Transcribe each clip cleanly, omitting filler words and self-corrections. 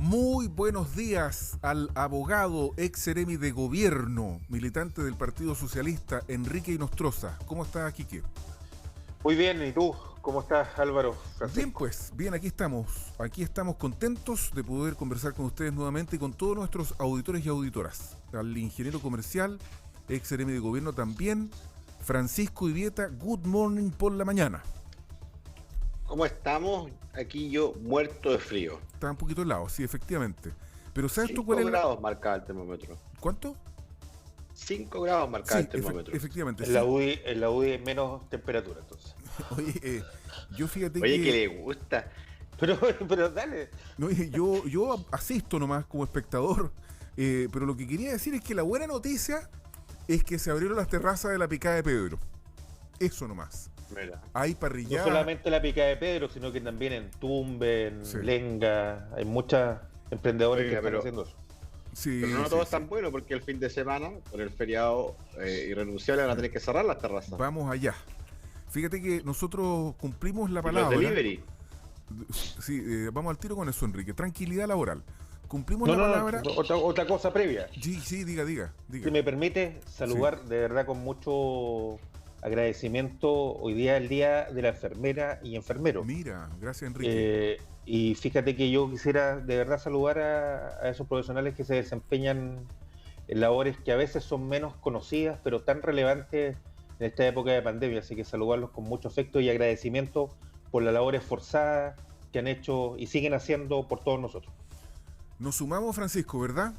Muy buenos días al abogado ex seremi de gobierno, militante del Partido Socialista, Enrique Inostroza. ¿Cómo está, Quique? Muy bien, ¿y tú? ¿Cómo estás, Álvaro, Bien, Francisco? pues, bien, aquí estamos. Aquí estamos contentos de poder conversar con ustedes nuevamente y con todos nuestros auditores y auditoras. Al ingeniero comercial, ex seremi de gobierno también, Francisco Ibieta, good morning por la mañana. ¿Cómo estamos? Aquí yo muerto de frío. Está un poquito helado, sí, efectivamente. Pero ¿sabes tú cuál 5 es la...? grados marcaba el termómetro. ¿Cuánto? 5 grados marcaba Sí, el termómetro. efectivamente, En la sí. UDI, en la UDI menos temperatura, entonces. Oye, yo fíjate Oye, que que... le gusta. Pero dale. No, yo asisto nomás como espectador, pero lo que quería decir es que la buena noticia es que se abrieron las terrazas de la Picada de Pedro. Eso nomás. Mira. Hay No parrillada. solamente la pica de Pedro, sino que también en Tumbe, en Sí. Lenga, hay muchos emprendedores Oiga, que están pero- haciendo eso. Sí, Pero no sí, todo sí. es tan bueno porque el fin de semana, con el feriado irrenunciable, van a tener que cerrar las terrazas. Vamos allá. Fíjate que nosotros cumplimos la Y los palabra. delivery. Sí, vamos al tiro con eso, Enrique. Tranquilidad laboral. Cumplimos No, la no, palabra. no, otra cosa previa. Sí, sí, diga. Si me permite saludar de verdad con mucho agradecimiento, hoy día es el día de la enfermera y enfermero. Mira, gracias, Enrique. Y fíjate que yo quisiera de verdad saludar a esos profesionales que se desempeñan en labores que a veces son menos conocidas, pero tan relevantes en esta época de pandemia. Así que saludarlos con mucho afecto y agradecimiento por la labor esforzada que han hecho y siguen haciendo por todos nosotros. Nos sumamos, Francisco, ¿verdad?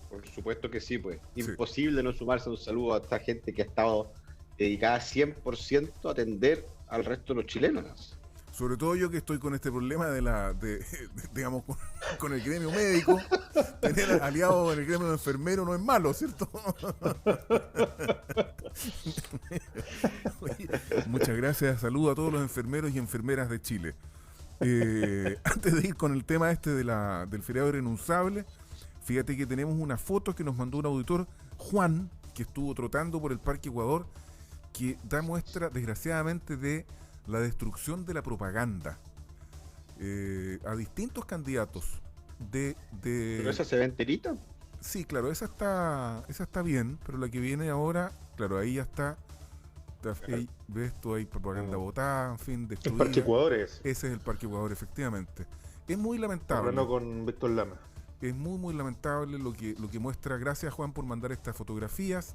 Por supuesto que sí, pues. Sí. Imposible no sumarse a un saludo a esta gente que ha estado dedicada 100% a atender al resto de los chilenos. Sobre todo yo que estoy con este problema digamos, con el gremio médico. Tener aliado en el gremio de enfermero no es malo, ¿cierto? Oye, muchas gracias, saludo a todos los enfermeros y enfermeras de Chile. Antes de ir con el tema del feriado irrenunciable, fíjate que tenemos una foto que nos mandó un auditor, Juan, que estuvo trotando por el Parque Ecuador, que da muestra, desgraciadamente, de la destrucción de la propaganda a distintos candidatos Pero esa se ve enterita. Sí, claro, esa está bien, pero la que viene ahora, claro, ahí ya está ahí, ves tú, hay propaganda botada, en fin, El destruida. Parque Ecuador es. Ese es el Parque Ecuador, efectivamente. Es muy lamentable. Hablando con Víctor Lama. Es muy lamentable lo que muestra. Gracias, Juan, por mandar estas fotografías.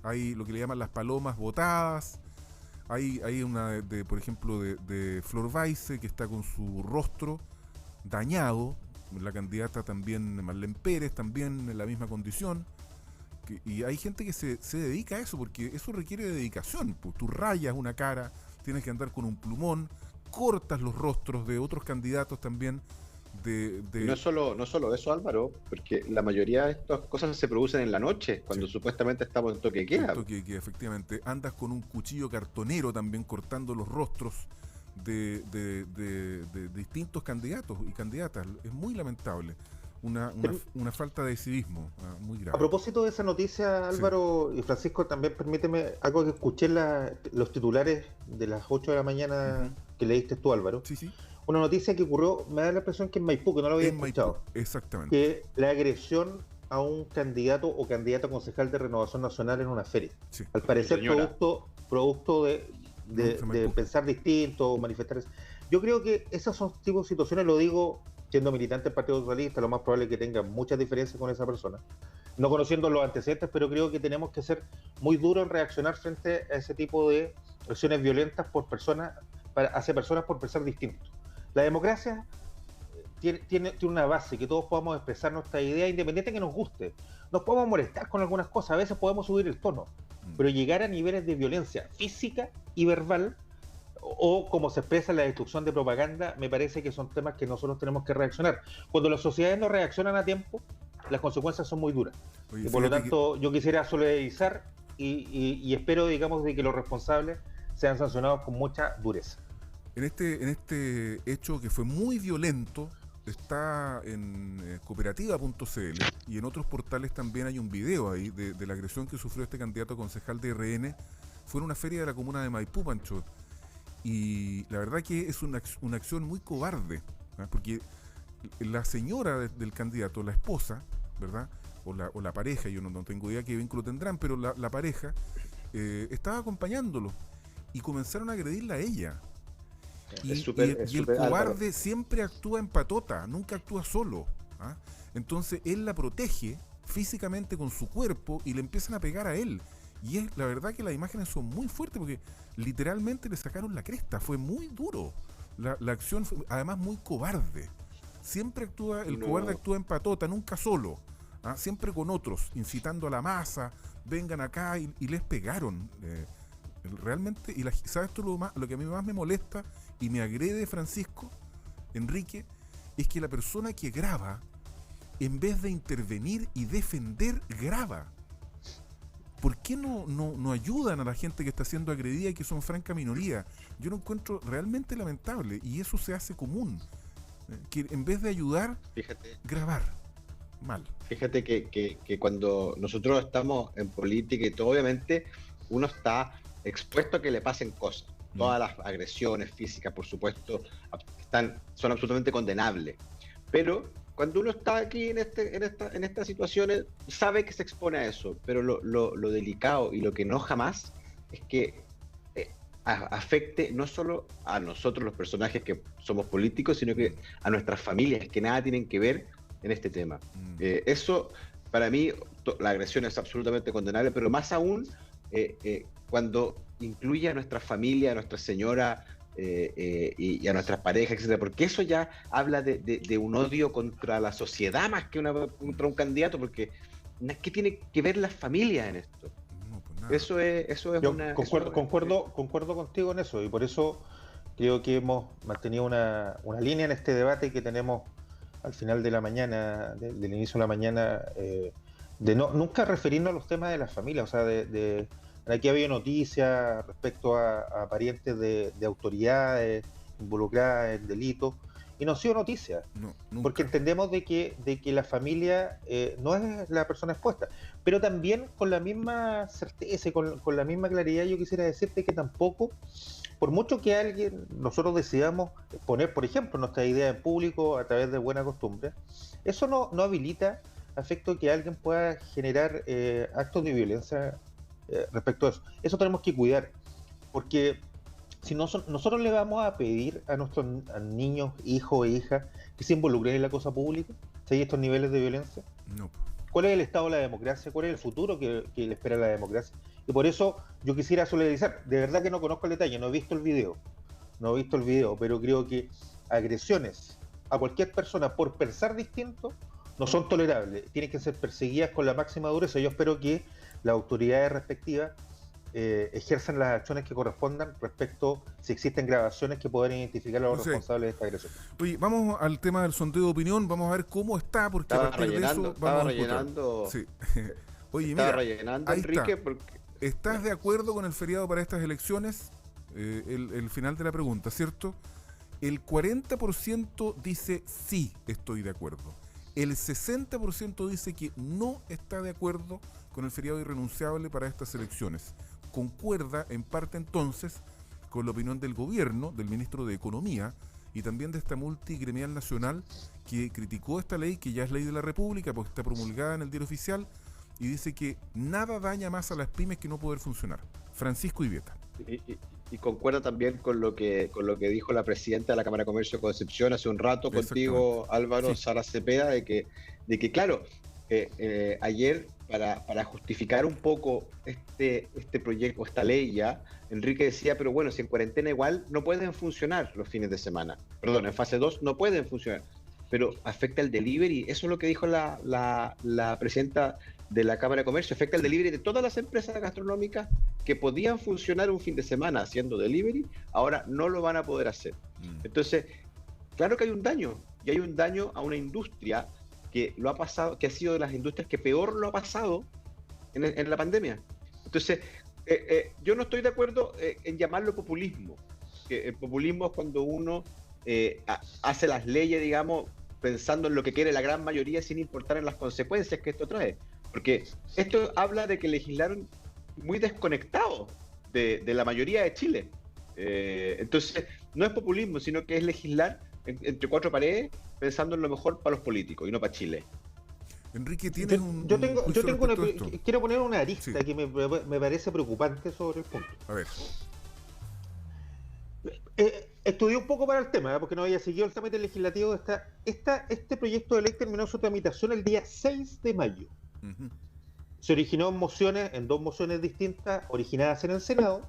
Hay lo que le llaman las palomas botadas. Hay una, por ejemplo, de Flor Baise, que está con su rostro dañado. La candidata también, Marlene Pérez, también en la misma condición. Y hay gente que se dedica a eso, porque eso requiere dedicación. Pues tú rayas una cara, tienes que andar con un plumón, cortas los rostros de otros candidatos también. Y no solo eso, Álvaro, porque la mayoría de estas cosas se producen en la noche, cuando supuestamente estamos en toque de queda. Que efectivamente andas con un cuchillo cartonero también cortando los rostros de distintos candidatos y candidatas. Es muy lamentable. Una falta de civismo muy grave. A propósito de esa noticia, Álvaro y Francisco, también permíteme algo que escuché en los titulares de las 8 de la mañana que leíste tú, Álvaro. Sí. Una noticia que ocurrió, me da la impresión que en Maipú, que no lo había escuchado. Maipú, exactamente. Que la agresión a un candidato o candidata concejal de Renovación Nacional en una feria. Sí. Al parecer, producto de Maipú. pensar distinto, manifestar. Yo creo que esos son tipos de situaciones, lo digo siendo militante del Partido Socialista, lo más probable es que tenga muchas diferencias con esa persona. No conociendo los antecedentes, pero creo que tenemos que ser muy duros en reaccionar frente a ese tipo de acciones violentas hacia personas por pensar distinto. La democracia tiene una base, que todos podamos expresar nuestra idea independiente de que nos guste. Nos podemos molestar con algunas cosas, a veces podemos subir el tono, pero llegar a niveles de violencia física y verbal, o como se expresa la destrucción de propaganda, me parece que son temas que nosotros tenemos que reaccionar. Cuando las sociedades no reaccionan a tiempo, las consecuencias son muy duras. Oye, y por lo tanto, yo quisiera solidarizar y espero, digamos, de que los responsables sean sancionados con mucha dureza. En este hecho que fue muy violento, está en cooperativa.cl y en otros portales también hay un video ahí de la agresión que sufrió este candidato a concejal de RN. Fue en una feria de la comuna de Maipú, Pancho. Y la verdad que es una acción muy cobarde, ¿eh? Porque la señora del candidato, la esposa, ¿verdad? O la pareja, yo no tengo idea qué vínculo tendrán, pero la pareja estaba acompañándolo y comenzaron a agredirla a ella. Y el cobarde siempre actúa en patota, nunca actúa solo. ¿Ah? Entonces él la protege físicamente con su cuerpo y le empiezan a pegar a él. Y es la verdad que las imágenes son muy fuertes porque literalmente le sacaron la cresta, fue muy duro. La acción fue además muy cobarde. Siempre cobarde actúa en patota, nunca solo. ¿Ah? Siempre con otros, incitando a la masa, vengan acá y les pegaron. Realmente, ¿sabes tú lo que a mí más me molesta y me agrede, Francisco, Enrique? Es que la persona que graba, en vez de intervenir y defender, graba. ¿Por qué no ayudan a la gente que está siendo agredida y que son franca minoría? Yo lo encuentro realmente lamentable y eso se hace común. Que en vez de ayudar, grabar. Mal. Fíjate que cuando nosotros estamos en política y todo, obviamente uno está expuesto a que le pasen cosas. Todas las agresiones físicas, por supuesto, son absolutamente condenables. Pero cuando uno está aquí en estas situaciones, sabe que se expone a eso. Pero lo delicado y lo que no jamás es que afecte no solo a nosotros los personajes que somos políticos, sino que a nuestras familias, que nada tienen que ver en este tema. Eso, para mí, la agresión es absolutamente condenable, pero más aún cuando incluye a nuestra familia, a nuestra señora y a nuestras parejas, etcétera, porque eso ya habla de un odio contra la sociedad más que contra un candidato, porque ¿qué tiene que ver la familia en esto? Eso es una... Concuerdo contigo en eso, y por eso creo que hemos mantenido una línea en este debate que tenemos al final de la mañana, del inicio de la mañana, de nunca referirnos a los temas de la familia. O sea, aquí había noticias respecto a parientes de autoridades involucradas en delitos, y no ha sido noticia, porque entendemos de que la familia no es la persona expuesta. Pero también con la misma certeza y con la misma claridad yo quisiera decirte que tampoco, por mucho que nosotros decidamos poner, por ejemplo, nuestra idea en público a través de buena costumbre, eso no habilita a efecto que alguien pueda generar actos de violencia respecto a eso. Eso tenemos que cuidar, porque si nosotros le vamos a pedir a nuestros niños, hijos e hijas que se involucren en la cosa pública, si hay estos niveles de violencia, no. ¿Cuál es el estado de la democracia? ¿Cuál es el futuro que le espera a la democracia? Y por eso yo quisiera solidarizar. De verdad que no conozco el detalle, no he visto el video, pero creo que agresiones a cualquier persona por pensar distinto no son tolerables, tienen que ser perseguidas con la máxima dureza. Yo espero que las autoridades respectivas ejerzan las acciones que correspondan respecto si existen grabaciones que puedan identificar a los responsables de esta agresión. Oye, vamos al tema del sondeo de opinión, vamos a ver cómo está, porque a partir de eso vamos a rellenando. Sí. Oye, estaba rellenando, ahí Enrique, está. porque... ¿Estás de acuerdo con el feriado para estas elecciones? El final de la pregunta, ¿cierto? El 40% dice sí, estoy de acuerdo. El 60% dice que no está de acuerdo con el feriado irrenunciable para estas elecciones. Concuerda en parte entonces con la opinión del gobierno, del ministro de Economía y también de esta multigremial nacional que criticó esta ley, que ya es ley de la República porque está promulgada en el Diario Oficial, y dice que nada daña más a las pymes que no poder funcionar. Francisco Ivieta. Y concuerda también con lo que dijo la presidenta de la Cámara de Comercio de Concepción hace un rato contigo, Álvaro, sí. Sara Cepeda, de que claro, ayer para justificar un poco este proyecto, esta ley ya, Enrique decía, pero bueno, si en cuarentena igual no pueden funcionar los fines de semana, perdón, en fase 2 no pueden funcionar, pero afecta el delivery, eso es lo que dijo la presidenta de la Cámara de Comercio, afecta el delivery de todas las empresas gastronómicas que podían funcionar un fin de semana haciendo delivery, ahora no lo van a poder hacer. Entonces, claro que hay un daño, y hay un daño a una industria que lo ha pasado, que ha sido de las industrias que peor lo ha pasado en la pandemia. Entonces, yo no estoy de acuerdo en llamarlo populismo. El populismo es cuando uno hace las leyes, digamos, pensando en lo que quiere la gran mayoría sin importar en las consecuencias que esto trae. Porque esto habla de que legislaron muy desconectados de la mayoría de Chile. Entonces, no es populismo, sino que es legislar entre cuatro paredes, pensando en lo mejor para los políticos y no para Chile. Enrique, ¿tienes yo tengo quiero poner una arista Sí. que me parece preocupante sobre el punto. A ver. Estudié un poco para el tema, porque no había seguido el trámite legislativo. Este proyecto de ley terminó su tramitación el día 6 de mayo. Ujú. Se originó en dos mociones distintas originadas en el Senado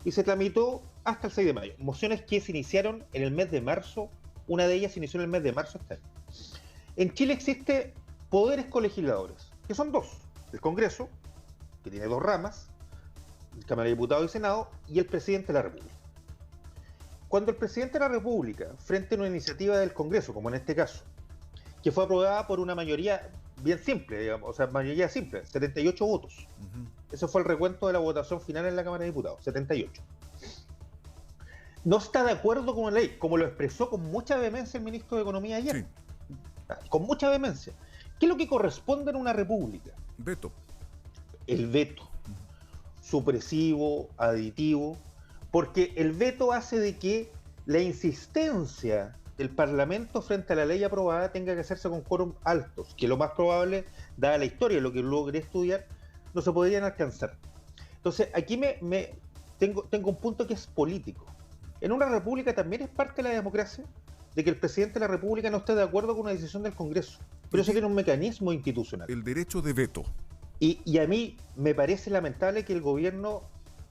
y se tramitó hasta el 6 de mayo. Mociones que se iniciaron en el mes de marzo, una de ellas se inició en el mes de marzo este año. En Chile existe poderes colegisladores, que son dos: el Congreso, que tiene dos ramas, Cámara de Diputados y Senado, y el Presidente de la República. Cuando el Presidente de la República, frente a una iniciativa del Congreso, como en este caso, que fue aprobada por una mayoría bien simple, digamos, o sea, mayoría simple, 78 votos. Ujú. Ese fue el recuento de la votación final en la Cámara de Diputados, 78. No está de acuerdo con la ley, como lo expresó con mucha vehemencia el ministro de Economía ayer. Sí. Con mucha vehemencia. ¿Qué es lo que corresponde en una república? Veto. El veto. Supresivo, aditivo, porque el veto hace de que la insistencia del Parlamento frente a la ley aprobada tenga que hacerse con quórum altos, que lo más probable, dada la historia, lo que logré estudiar, no se podrían alcanzar. Entonces, aquí tengo un punto que es político. En una república también es parte de la democracia de que el presidente de la república no esté de acuerdo con una decisión del Congreso, pero eso tiene un mecanismo institucional. El derecho de veto. Y a mí me parece lamentable que el gobierno,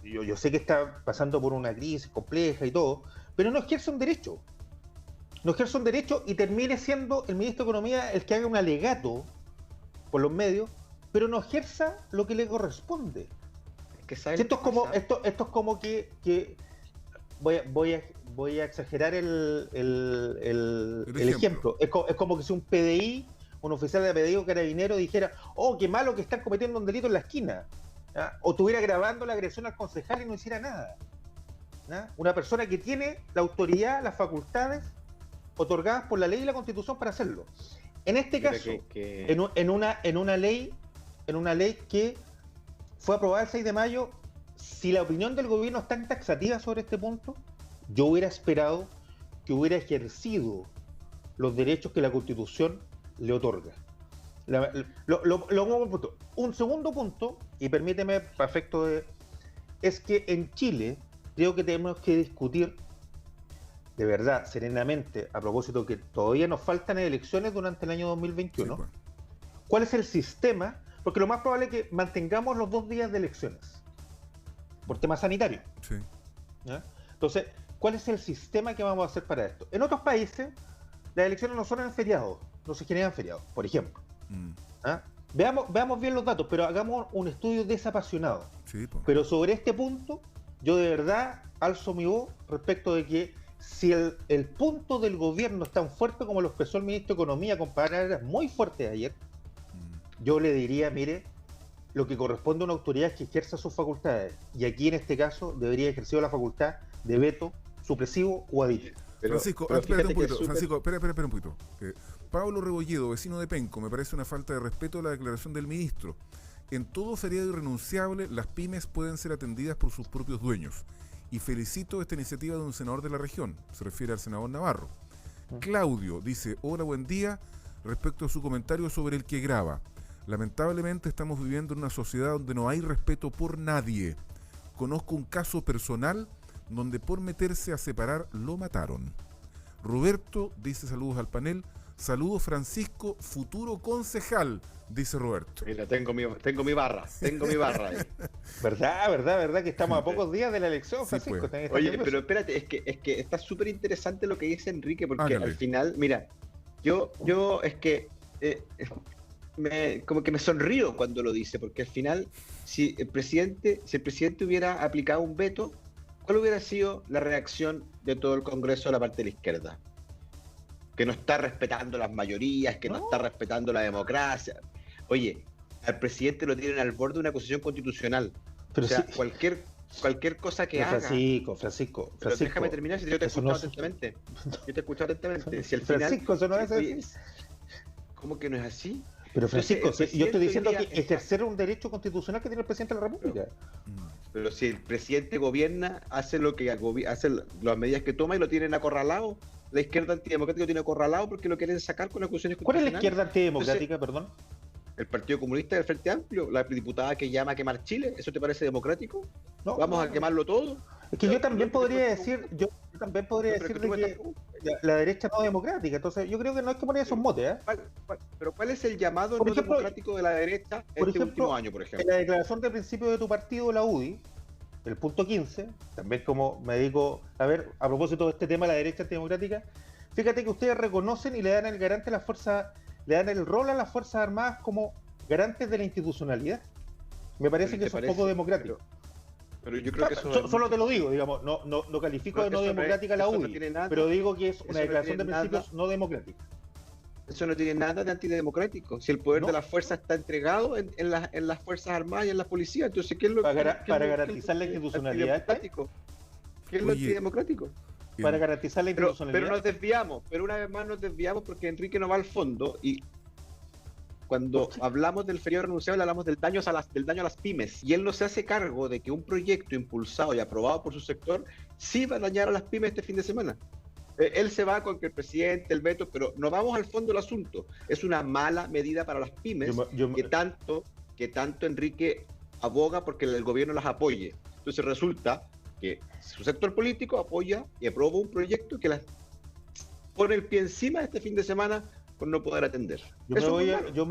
yo sé que está pasando por una crisis compleja y todo, pero no ejerce un derecho. No ejerce un derecho y termine siendo el ministro de Economía el que haga un alegato por los medios, pero no ejerza lo que le corresponde. Que ¿sabes Esto lo es que pasa? esto es como que voy a exagerar el ejemplo. Es como que si un PDI, un oficial de PDI o carabinero dijera: oh, qué malo que están cometiendo un delito en la esquina, ¿ya? O estuviera grabando la agresión al concejal y no hiciera nada, ¿ya? Una persona que tiene la autoridad, las facultades otorgadas por la ley y la Constitución para hacerlo. En este Mira caso, que- en una ley que fue aprobada el 6 de mayo, si la opinión del gobierno es tan taxativa sobre este punto, yo hubiera esperado que hubiera ejercido los derechos que la Constitución le otorga. Un segundo punto, y permíteme, para efecto es que en Chile creo que tenemos que discutir de verdad, serenamente, a propósito que todavía nos faltan elecciones durante el año 2021, Sí, pues. ¿cuál es el sistema? Porque lo más probable es que mantengamos los 2 días de elecciones, por tema sanitario, Sí. ¿ya? Entonces, ¿cuál es el sistema que vamos a hacer para esto? En otros países, las elecciones no son en feriados, no se generan feriados, por ejemplo. Mm. ¿Ah? Veamos bien los datos, pero hagamos un estudio desapasionado. Sí, pues. Pero sobre este punto, yo de verdad alzo mi voz respecto de que si el punto del gobierno es tan fuerte como lo expresó el ministro de Economía con palabras muy fuertes ayer, yo le diría: mire, lo que corresponde a una autoridad es que ejerza sus facultades, y aquí en este caso debería ejercer la facultad de veto, supresivo o aditivo. Francisco, pero espérate un fíjate que poquito. es súper- Francisco, espera un poquito. Pablo Rebolledo, vecino de Penco, me parece una falta de respeto a la declaración del ministro. En todo feriado irrenunciable, las pymes pueden ser atendidas por sus propios dueños. Y felicito esta iniciativa de un senador de la región, se refiere al senador Navarro. Claudio dice: hola, buen día, respecto a su comentario sobre el que graba. Lamentablemente estamos viviendo en una sociedad donde no hay respeto por nadie. Conozco un caso personal donde por meterse a separar lo mataron. Roberto dice: saludos al panel. Saludos, Francisco, futuro concejal, dice Roberto. Mira, tengo mi barra ahí. ¿Verdad que estamos a pocos días de la elección, Sí, Francisco? pues. Tenés que estar Oye, nervioso. pero espérate, es que está súper interesante lo que dice Enrique, porque Hágale. al final, mira, yo es que como que me sonrío cuando lo dice, porque al final, si el presidente hubiera aplicado un veto, ¿cuál hubiera sido la reacción de todo el Congreso a la parte de la izquierda? Que no está respetando las mayorías, que no está respetando la democracia. Oye, al presidente lo tienen al borde de una acusación constitucional. Pero o sea, sí. cualquier cosa que Pero haga. Francisco, Pero déjame terminar, si yo te he eso escuchado no es- atentamente. Yo te he escuchado atentamente. Si al final, Francisco, eso no es oye, así. ¿cómo que no es así? Pero Francisco, Entonces, el yo estoy diciendo presidente que hoy día ejercer un derecho constitucional que tiene el presidente de la República. Pero si el presidente gobierna, hace lo que hace las medidas que toma y lo tienen acorralado, la izquierda antidemocrática tiene acorralado porque lo quieren sacar con acusaciones ¿Cuál es la constitucionales. izquierda antidemocrática, Entonces, perdón? el Partido Comunista del Frente Amplio, la diputada que llama a quemar Chile, ¿eso te parece democrático? No, ¿Vamos a quemarlo todo? es que yo también No, podría decir, yo también podría pero decir tú me de estás- que la derecha no es democrática, entonces yo creo que no hay que poner esos motes, ¿eh? Pero ¿cuál es el llamado Por no ejemplo, democrático de la derecha por este ejemplo, último año, por En ejemplo? la declaración de principio de tu partido, la UDI, el punto 15, también como me dedico a ver, a propósito de este tema de la derecha antidemocrática, fíjate que ustedes reconocen y le dan el garante a las fuerzas, le dan el rol a las Fuerzas Armadas como garantes de la institucionalidad. Me parece Pero que ¿te eso es parece? poco democrático. Pero yo creo que eso Solo te lo digo, digamos, no califico de no eso no es- democrática la eso no UDI, tiene nada- pero digo que es eso una no declaración de tiene nada- principios no democrática. Eso no tiene nada de antidemocrático. Si el poder No. de las fuerzas está entregado en las Fuerzas Armadas y en la policía, entonces ¿qué es lo Para qué es lo- garantizar la qué es lo institucionalidad, antidemocrático? ¿Qué es lo Oye, antidemocrático? Para garantizar la Pero institucionalidad. nos desviamos, pero una vez más nos desviamos porque Enrique no va al fondo y cuando hablamos del feriado renunciable hablamos del daño a las pymes y él no se hace cargo de que un proyecto impulsado y aprobado por su sector sí va a dañar a las pymes este fin de semana. Él se va con que el presidente, el veto, pero no vamos al fondo del asunto. Es una mala medida para las pymes que tanto Enrique aboga porque el gobierno las apoye. Entonces resulta que su sector político apoya y aprueba un proyecto que las pone el pie encima este fin de semana por no poder atender. Yo me, Eso es voy muy a, malo. yo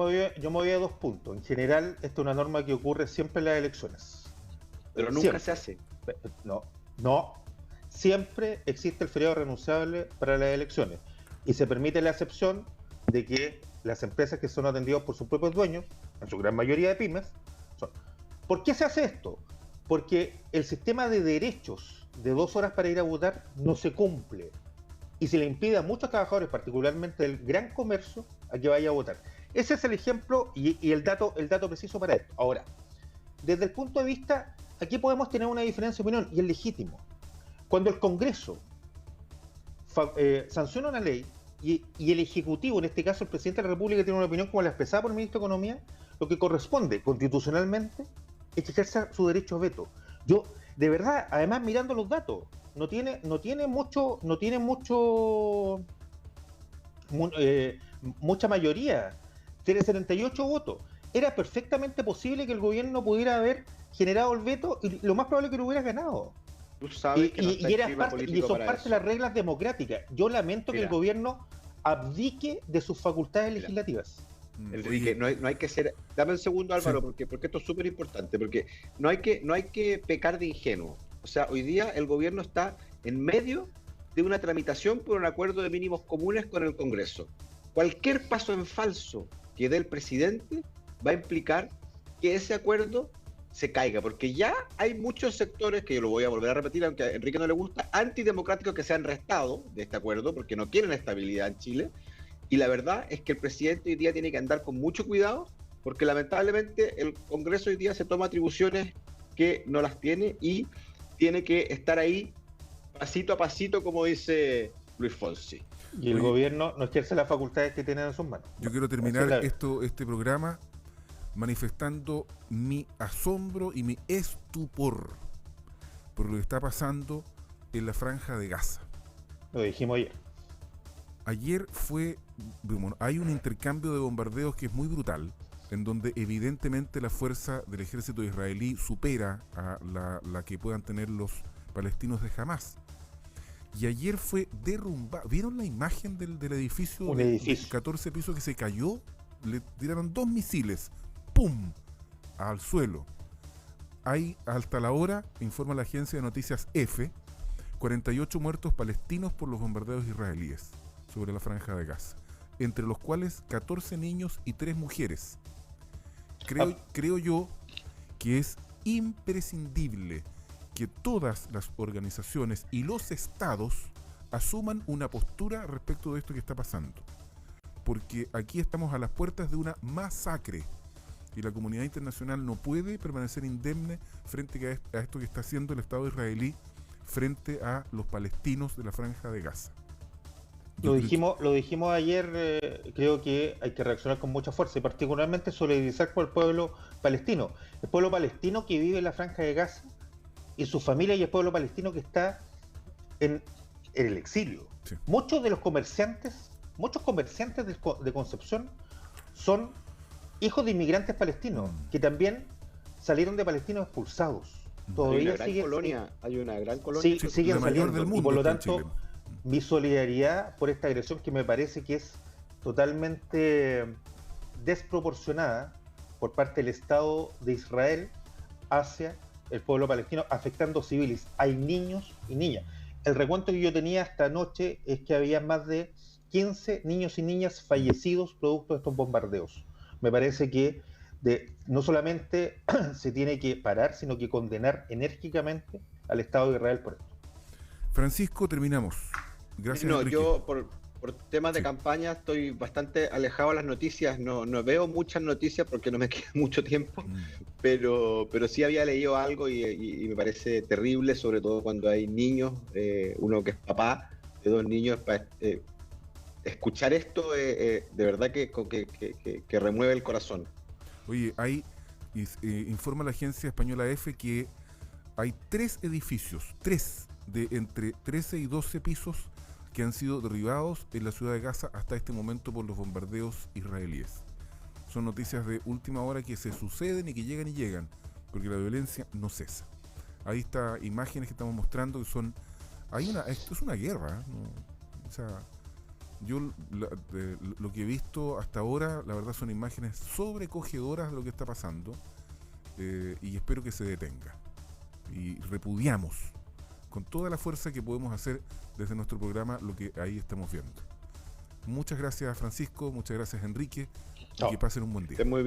me voy a dos puntos. En general, esta es una norma que ocurre siempre en las elecciones. Pero nunca Siempre. se hace. No. Siempre existe el feriado renunciable para las elecciones. Y se permite la excepción de que las empresas que son atendidas por sus propios dueños, en su gran mayoría de pymes, son. ¿Por qué se hace esto? Porque el sistema de derechos de 2 horas para ir a votar no se cumple. Y se le impide a muchos trabajadores, particularmente del gran comercio, a que vaya a votar. Ese es el ejemplo y el dato preciso para esto. Ahora, desde el punto de vista, aquí podemos tener una diferencia de opinión y es legítimo. Cuando el Congreso sanciona una ley y el Ejecutivo, en este caso el Presidente de la República, tiene una opinión como la expresada por el Ministro de Economía, lo que corresponde constitucionalmente es que ejerza su derecho a veto. Yo, de verdad, además mirando los datos, no tiene mucha mayoría, tiene 78 votos. Era perfectamente posible que el gobierno pudiera haber generado el veto y lo más probable es que lo hubiera ganado. Tú sabes que no está el clima Y político son para parte de eso. las reglas democráticas. Yo lamento que el Mira. gobierno abdique de sus facultades Mira. legislativas. Enrique, Oye, no hay que ser. Dame un segundo, Álvaro, Sí. porque esto es súper importante, porque no hay que pecar de ingenuo. O sea, hoy día el gobierno está en medio de una tramitación por un acuerdo de mínimos comunes con el Congreso. Cualquier paso en falso que dé el presidente va a implicar que ese acuerdo se caiga, porque ya hay muchos sectores, que yo lo voy a volver a repetir, aunque a Enrique no le gusta, antidemocráticos que se han restado de este acuerdo porque no quieren estabilidad en Chile. Y la verdad es que el presidente hoy día tiene que andar con mucho cuidado, porque lamentablemente el Congreso hoy día se toma atribuciones que no las tiene y tiene que estar ahí pasito a pasito, como dice Luis Fonsi. Y el Oye. gobierno no ejerce las facultades que tiene en sus manos. yo quiero Así terminar es este programa manifestando mi asombro y mi estupor por lo que está pasando en la Franja de Gaza. Lo dijimos ayer. Ayer hay un intercambio de bombardeos que es muy brutal, en donde evidentemente la fuerza del ejército israelí supera a la que puedan tener los palestinos de Hamas. Y ayer fue derrumbado. ¿Vieron la imagen del edificio? Un edificio. De 14 pisos que se cayó. Le tiraron 2 misiles. ¡Pum! Al suelo. Hay, hasta la hora, informa la agencia de noticias EFE, 48 muertos palestinos por los bombardeos israelíes sobre la Franja de Gaza, entre los cuales 14 niños y 3 mujeres. Creo yo que es imprescindible que todas las organizaciones y los estados asuman una postura respecto de esto que está pasando. Porque aquí estamos a las puertas de una masacre y la comunidad internacional no puede permanecer indemne frente a esto que está haciendo el Estado israelí frente a los palestinos de la Franja de Gaza. Lo dijimos ayer, creo que hay que reaccionar con mucha fuerza y particularmente solidarizar con el pueblo palestino. El pueblo palestino que vive en la Franja de Gaza y su familia, y el pueblo palestino que está en en el exilio. Sí. Muchos comerciantes de Concepción son hijos de inmigrantes palestinos, que también salieron de palestinos expulsados. Todavía hay una gran colonia. Sí, siguen saliendo. Del mundo, y por lo está en tanto, Chile. mi solidaridad por esta agresión, que me parece que es totalmente desproporcionada por parte del Estado de Israel hacia el pueblo palestino, afectando civiles. Hay niños y niñas. El recuento que yo tenía esta noche es que había más de 15 niños y niñas fallecidos producto de estos bombardeos. Me parece que no solamente se tiene que parar, sino que condenar enérgicamente al Estado de Israel por esto. Francisco, terminamos. Gracias, Enrique. Yo por temas de campaña estoy bastante alejado de las noticias, no veo muchas noticias porque no me queda mucho tiempo, pero sí había leído algo y me parece terrible, sobre todo cuando hay niños, uno que es papá de 2 niños, escuchar esto de verdad que remueve el corazón. Oye, informa la agencia española EFE que hay 3 edificios, 3 de entre 13 y 12 pisos que han sido derribados en la ciudad de Gaza hasta este momento por los bombardeos israelíes. Son noticias de última hora que se suceden y que llegan, porque la violencia no cesa. Ahí está imágenes que estamos mostrando que son... esto es una guerra, ¿no? O sea, yo lo que he visto hasta ahora, la verdad son imágenes sobrecogedoras de lo que está pasando, y espero que se detenga. Y repudiamos con toda la fuerza que podemos hacer desde nuestro programa lo que ahí estamos viendo. Muchas gracias, Francisco, muchas gracias, Enrique, y que pasen un buen día. Muy bien.